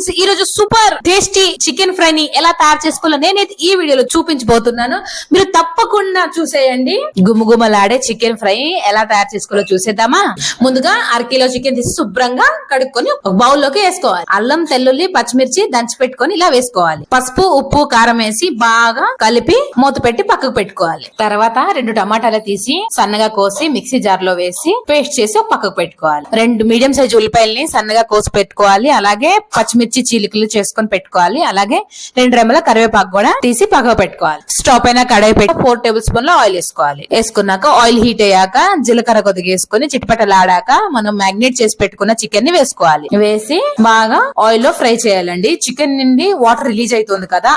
Friends, ఈ రోజు super tasty chicken fry ని ఎలా తయారు చేసుకోవాలో నేనైతే ఈ వీడియోలో చూపించబోతున్నాను. మీరు తప్పకుండా చూసేయండి. గుమగుమలాడే చికెన్ ఫ్రై ఎలా తయారు చేసుకోవాలో చూసేద్దామా. ముందుగా 1/2 కిలో చికెన్ తీసి శుభ్రంగా కడుక్కొని ఒక బౌల్ లోకి వేసుకోవాలి. అల్లం, తెల్లుల్లి, పచ్చిమిర్చి దంచి పెట్టుకొని ఇలా వేసుకోవాలి. పసుపు, ఉప్పు, కారం వేసి బాగా కలిపి మూత పెట్టి పక్కకు పెట్టుకోవాలి. తర్వాత 2 టమాటాలు తీసి సన్నగా కోసి మిక్సీ జార్ లో వేసి పేస్ట్ చేసి పక్కకు పెట్టుకోవాలి. 2 మీడియం సైజ్ ఉల్లిపాయల్ని సన్నగా కోసి పెట్టుకోవాలి. అలాగే పచ్చిమిర్చి చీలికలు చేసుకొని పెట్టుకోవాలి. అలాగే 2 రెమ్మల కరివేపాకు కూడా తీసి పక్కకు పెట్టుకోవాలి. స్టవ్ పైన కడాయి పెట్టి 4 టేబుల్ స్పూన్ల ఆయిల్ వేసుకోవాలి. వేసుకున్నాక ఆయిల్ హీట్ అయ్యాక జీలకర్ర కొద్దిగా వేసుకుని చిటపటలాడాక మనం మ్యాగ్నేట్ చేసి పెట్టుకున్న చికెన్ ని వేసుకోవాలి. వేసి బాగా ఆయిల్ లో ఫ్రై చేయాలండి. చికెన్ నుండి వాటర్ రిలీజ్ అవుతుంది కదా,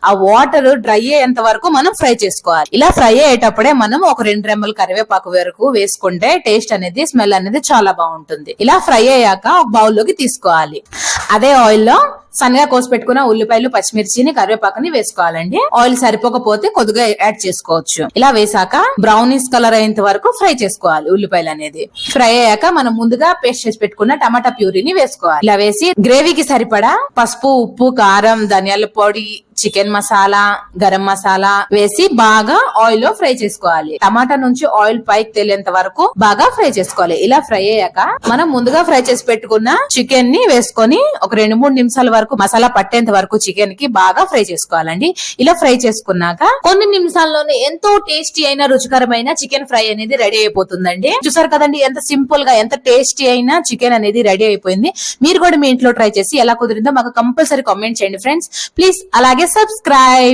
ఆ వాటర్ డ్రై అయ్యేంత వరకు మనం ఫ్రై చేసుకోవాలి. ఇలా ఫ్రై అయ్యేటప్పుడే మనం ఒక 2 రెమ్మల కరివేపాకు వరకు వేసుకుంటే టేస్ట్ అనేది, స్మెల్ అనేది చాలా బాగుంటుంది. ఇలా ఫ్రై అయ్యాక ఒక బౌల్ లోకి తీసుకోవాలి. అదే ఆయిల్ లో సన్నగా కోసి పెట్టుకున్న ఉల్లిపాయలు, పచ్చిమిర్చిని, కరివేపాకుని వేసుకోవాలండి. ఆయిల్ సరిపోకపోతే కొద్దిగా యాడ్ చేసుకోవచ్చు. ఇలా వేసాక బ్రౌనిష్ కలర్ అయ్యేంత వరకు ఫ్రై చేసుకోవాలి. ఉల్లిపాయలు అనేది ఫ్రై అయ్యాక మనం ముందుగా పేస్ట్ చేసి పెట్టుకున్న టమాటా ప్యూరీని వేసుకోవాలి. ఇలా వేసి గ్రేవీకి సరిపడా పసుపు, ఉప్పు, కారం, ధనియాల పొడి, చికెన్ మసాలా, గరం మసాలా వేసి బాగా ఆయిల్ లో ఫ్రై చేసుకోవాలి. టమాటా నుంచి ఆయిల్ పైకి తేలేంత వరకు బాగా ఫ్రై చేసుకోవాలి. ఇలా ఫ్రై అయ్యాక మనం ముందుగా ఫ్రై చేసి పెట్టుకున్న చికెన్ ని వేసుకొని ఒక 2-3 నిమిషాల వరకు మసాలా పట్టేంత వరకు చికెన్ కి బాగా ఫ్రై చేసుకోవాలండి. ఇలా ఫ్రై చేసుకున్నాక కొన్ని నిమిషాల్లోనే ఎంతో టేస్టీ అయిన రుచికరమైన చికెన్ ఫ్రై అనేది రెడీ అయిపోతుందండి. చూసారు కదండి, ఎంత సింపుల్ గా ఎంత టేస్టీ అయిన చికెన్ అనేది రెడీ అయిపోయింది. మీరు కూడా మీ ఇంట్లో ట్రై చేసి ఎలా కుదిరిందో మాకు కంపల్సరీ కామెంట్ చేయండి ఫ్రెండ్స్. ప్లీజ్ అలాగే subscribe.